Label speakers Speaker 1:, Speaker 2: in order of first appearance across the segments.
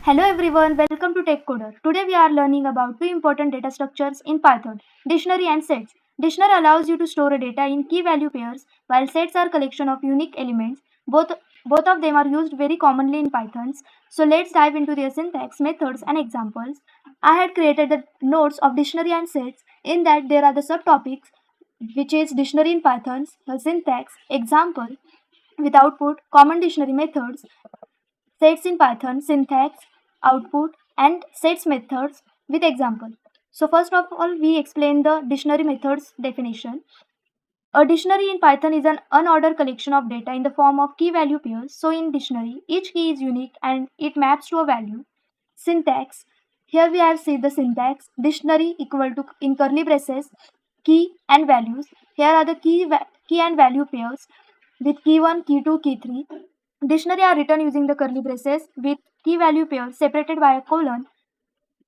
Speaker 1: Hello everyone, welcome to Tech Coder. Today we are learning about two important data structures in Python, dictionary and sets. Dictionary allows you to store a data in key value pairs, while sets are collection of unique elements. Both of them are used very commonly in Pythons. So let's dive into their syntax, methods and examples. I had created the notes of dictionary and sets. In that there are the subtopics, which is dictionary in Python's syntax, example with output, common dictionary methods, sets in Python, syntax, output, and sets methods with example. So first of all, we explain the dictionary methods definition. A dictionary in Python is an unordered collection of data in the form of key value pairs. So in dictionary, each key is unique and it maps to a value. Syntax. Here we have seen the syntax. Dictionary equal to in curly braces key and values. Here are the key and value pairs with key 1, key 2, key 3. Dictionary are written using the curly braces with key value pairs separated by a colon.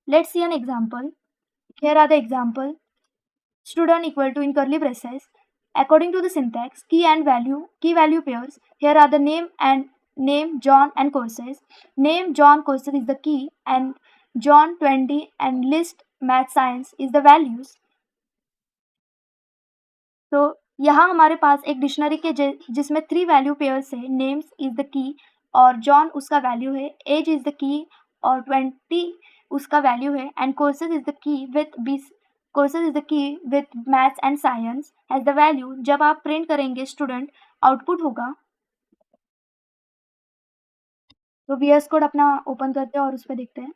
Speaker 1: Let's see an example. Here are the example. Student equal to in curly braces. According to the syntax, key value pairs. Here are the name John and courses. Name John courses is the key and John 20 and list math science is the values. तो यहाँ हमारे पास एक dictionary के जिसमें 3 value pairs है. Names is the की और John उसका वैल्यू है, एज इज द की और 20 उसका वैल्यू है and courses is the key with 20 courses is the key with maths and science as the value. जब आप प्रिंट करेंगे स्टूडेंट आउटपुट होगा. तो वीएस कोड अपना ओपन करते हैं और उस पर देखते हैं.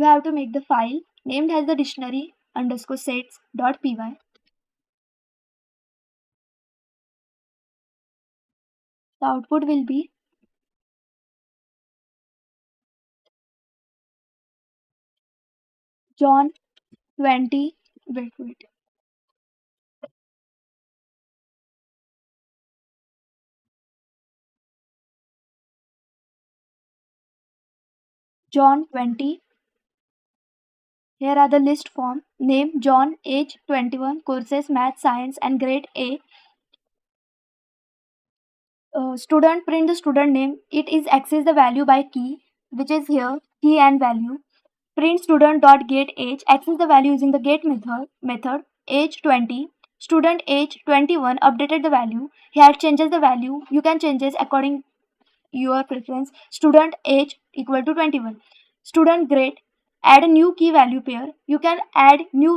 Speaker 1: We have to make the file named as the dictionary underscore sets dot py. The output will be John 20. Wait. John 20. Here are the list form. Name John, age 21, courses math, science and grade A. Student, print the student name. It is access the value by key, which is here key and value. Print student dot get age. Access the value using the get method. Age 20. Student age 21 updated the value. Here changes the value. You can changes according your preference. Student age equal to 21. Student grade, add a new key value pair. You can add new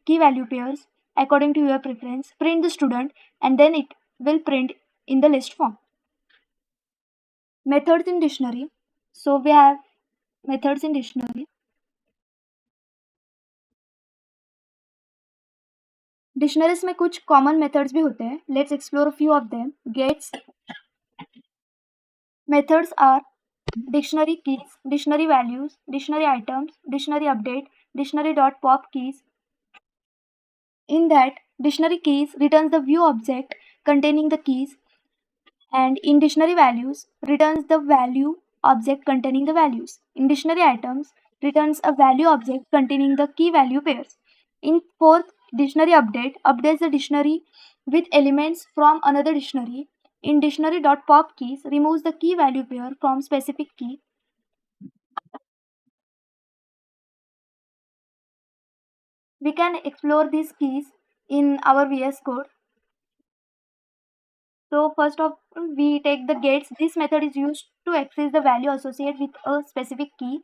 Speaker 1: key value pairs according to your preference. Print the student and then it will print in the list form. Methods in dictionary. So we have methods in dictionary. Dictionaries में कुछ common methods भी होते हैं. Let's explore few of them. Gets methods are dictionary keys, dictionary values, dictionary items, dictionary update, dictionary.pop keys. In that, dictionary keys returns the view object containing the keys, and in dictionary values returns the value object containing the values. In dictionary items returns a value object containing the key value pairs. In fourth, dictionary update updates the dictionary with elements from another dictionary. In dictionary.pop keys removes the key value pair from specific key. We can explore these keys in our VS Code. So first of all, we take the gates. This method is used to access the value associated with a specific key.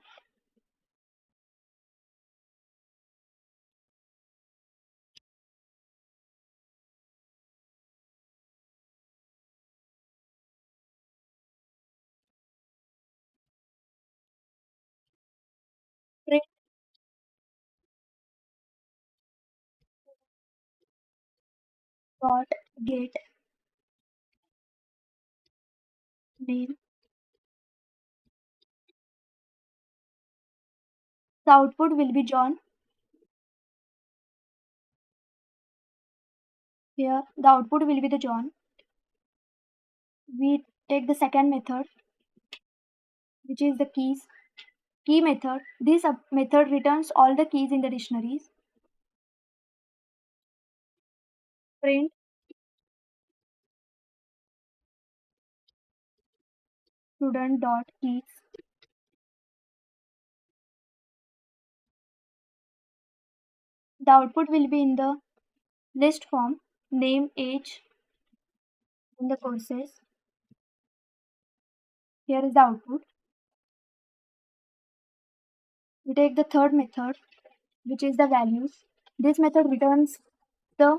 Speaker 1: Print dot get name. The output will be John. Here the output will be the John. We take the second method, which is the key method. This method returns all the keys in the dictionaries. print student dot keys. The output will be in the list form, name, age, and the courses. Here is the output. We take the third method, which is the values. This method returns the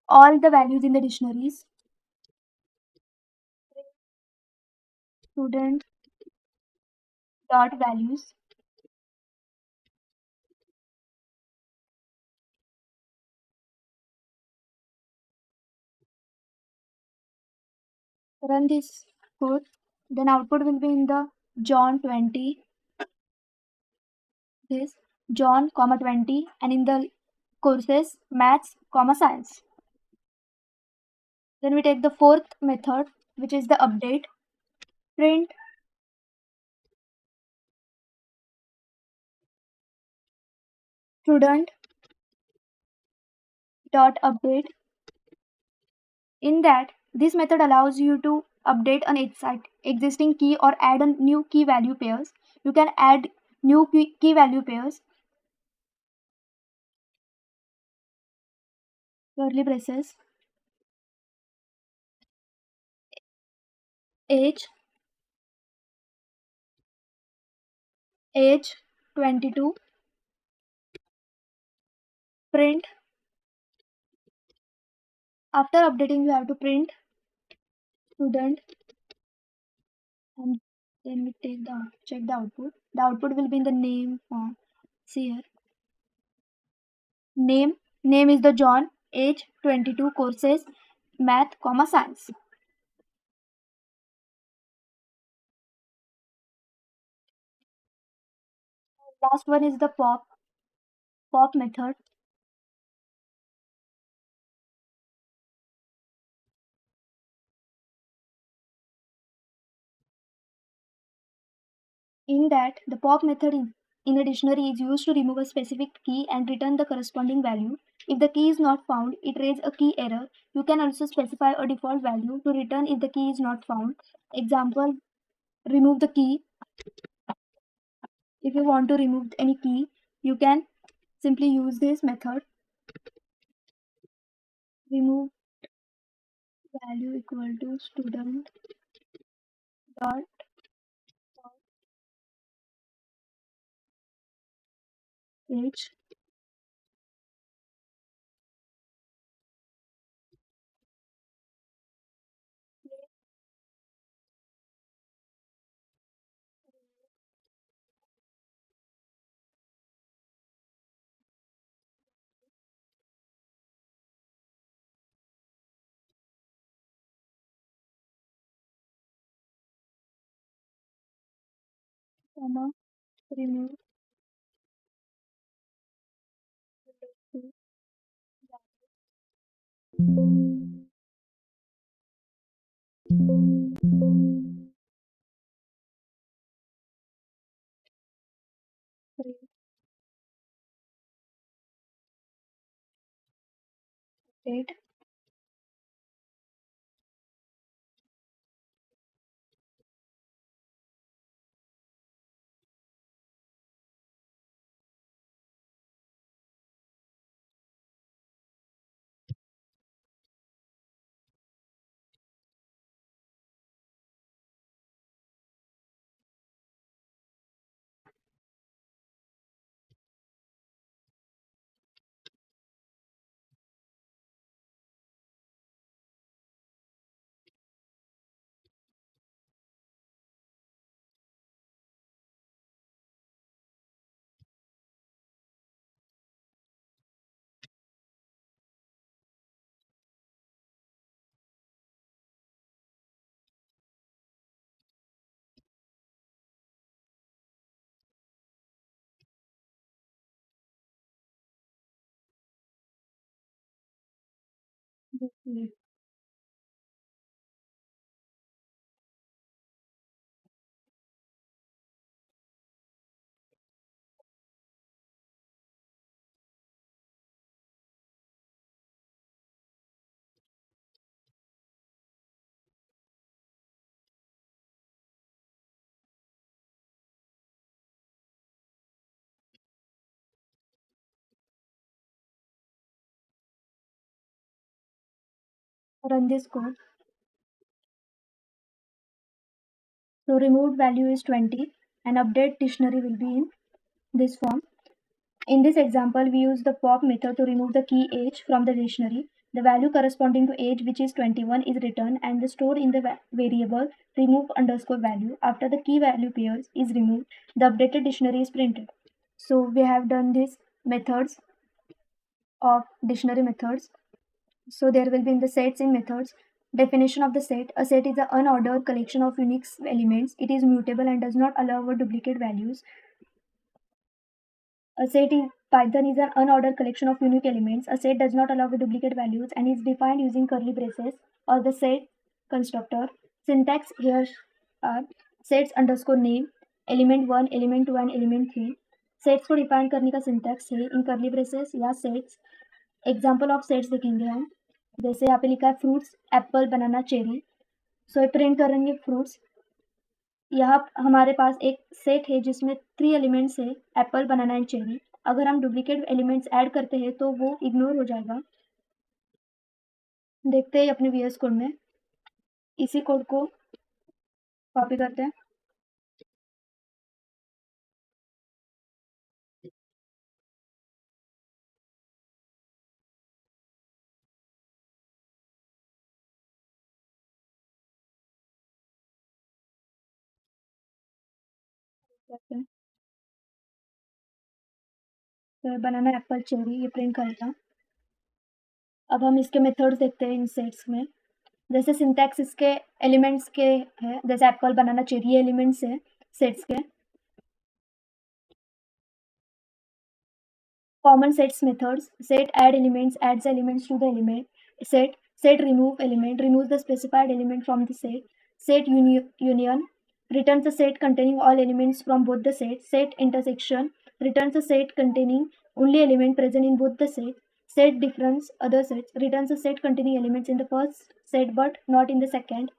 Speaker 1: all the values in the dictionaries. Student dot values. Run this code. Then output will be in the John 20, this John comma 20, and in the courses maths comma science. Then we take the fourth method, which is the update. Print student dot update. In that, this method allows you to update an existing key or add a new key value pairs. You can add new key value pairs, curly braces, age, age 22, print. After updating, you have to print student, and then we take the check the output. The output will be in the name form. See here. Name is the John, age 22, courses math comma science. Last one is the pop method. In that, the pop method in a dictionary is used to remove a specific key and return the corresponding value. If the key is not found, it raises a key error. You can also specify a default value to return if the key is not found. Example, remove the key. If you want to remove any key, you can simply use this method. Remove value equal to student dot age. Comma remove to date. Display. Run this code. So removed value is 20 and update dictionary will be in this form. In this example, we use the pop method to remove the key age from the dictionary. The value corresponding to age, which is 21, is returned and stored in the variable remove underscore value. After the key value pairs is removed, the updated dictionary is printed. So we have done these methods of dictionary methods. So there will be in the sets in methods. Definition of the set. A set is an unordered collection of unique elements. It is mutable and does not allow for duplicate values. A set in Python is an unordered collection of unique elements. A set does not allow for duplicate values and is defined using curly braces or the set constructor. Syntax here are sets underscore name, element 1, element 2 and element 3. Sets को define करने का syntax है इन curly braces या sets. Example of sets देखेंगे हम. जैसे यहाँ पे लिखा है fruits apple banana cherry. So print करेंगे फ्रूट्स. यहाँ हमारे पास एक सेट है जिसमें 3 एलिमेंट्स है एप्पल बनाना एंड चेरी. अगर हम डुप्लीकेट एलिमेंट्स ऐड करते हैं तो वो इग्नोर हो जाएगा. देखते हैं अपने वीएस कोड में. इसी कोड को कॉपी करते हैं. तो बनाना एप्पल चेरी ये प्रिंट करेगा. अब हम इसके मेथड्स देखते हैं इन सेट्स में. जैसे सिंटैक्स इसके एलिमेंट्स के है. जैसे एप्पल बनाना चेरी ये एलिमेंट्स है सेट्स के. Common sets methods. Set add elements adds elements to the element. Set remove element removes the specified element from the set. Set union returns a set containing all elements from both the sets. Set intersection returns a set containing only element present in both the sets. Set difference other sets returns a set containing elements in the first set but not in the second.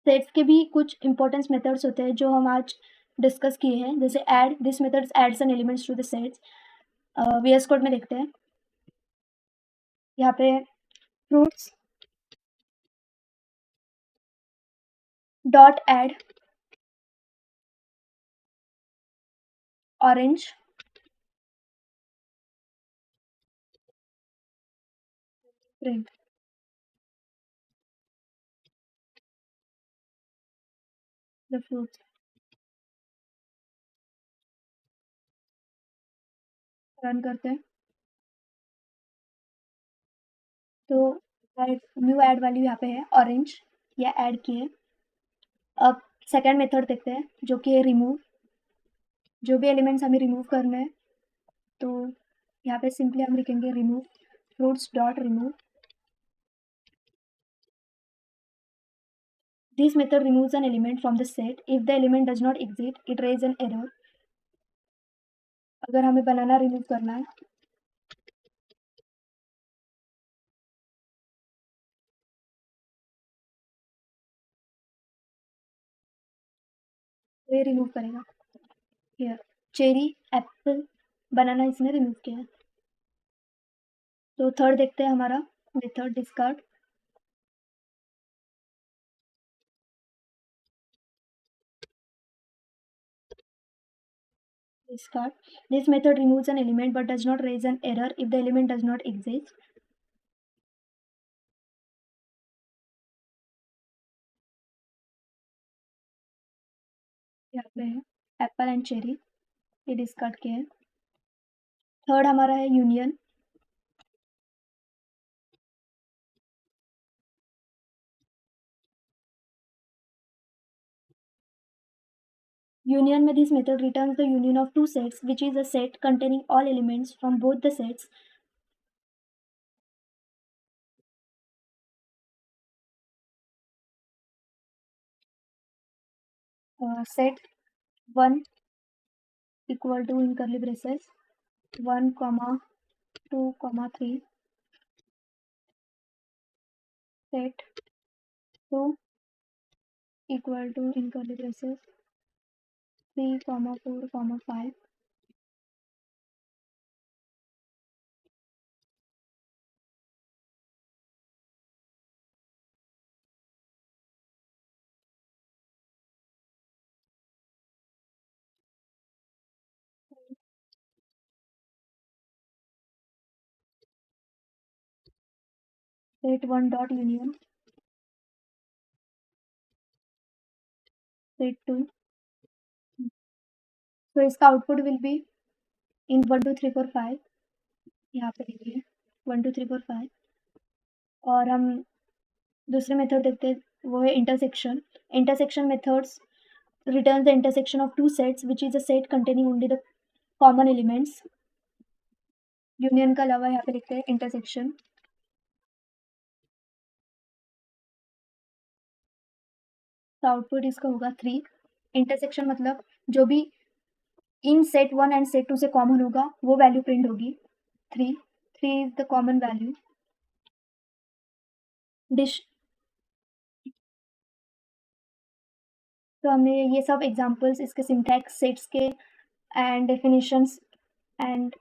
Speaker 1: Sets के भी कुछ importance methods होते हैं जो हम आज discuss किए हैं. जैसे add. This methods adds an elements to the sets. VS code में देखते हैं. यहाँ पे fruits dot add orange print. The fruits run करते हैं. तो न्यू ऐड वैल्यू यहाँ पे है ऑरेंज. या ऐड किए. अब सेकेंड मेथड देखते हैं जो कि है रिमूव. जो भी एलिमेंट्स हमें रिमूव करने हैं तो यहाँ पे सिंपली हम लिखेंगे remove fruits dot remove. This method removes an element from the set. If the element does not exist, it raises an error. अगर हमें बनाना रिमूव करना है तो ये रिमूव करेगा. हियर चेरी एप्पल बनाना इसने रिमूव किया है. तो थर्ड देखते हैं हमारा method discard. Discard. This method removes an element but does not raise an error if the element does not exist. यहाँ पे है एप्पल एंड चेरी. ये डिस्कार्ड किया है. थर्ड हमारा है यूनियन. Union में this method returns the union of two sets, which is a set containing all elements from both the sets. Set 1 equal to in curly braces 1 comma 2 comma 3. Set 2 equal to in curly braces 3 comma 4 comma 5. set 1 dot union set 2. तो इसका output will be in 1 2 3 4 5 यहाँ पे लिखिए 1 2 3 4 5 और हम दूसरे method देखते हैं वो है intersection. Intersection methods returns the intersection of two sets which is a set containing only the common elements. Union का अलावा यहाँ पे लिखते हैं इंटरसेक्शन. तो आउटपुट इसका होगा 3. इंटरसेक्शन मतलब जो भी इन सेट 1 एंड सेट 2 से कॉमन होगा वो वैल्यू प्रिंट होगी 3. 3 is the common value. Dish तो हमने ये सब एग्जांपल्स इसके सिंटैक्स सेट्स के and definitions and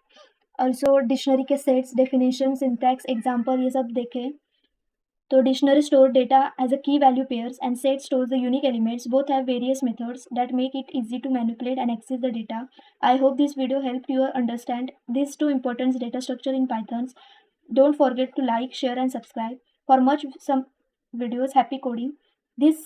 Speaker 1: also dictionary के सेट्स डेफिनेशन सिंटैक्स एग्जांपल ये सब देखे. तो dictionary store data as a key value pairs and set stores the unique elements. Both have various methods that make it easy to manipulate and access the data. I hope this video helped you understand these two important data structure in Python. Don't forget to like, share and subscribe for much some videos. Happy coding. This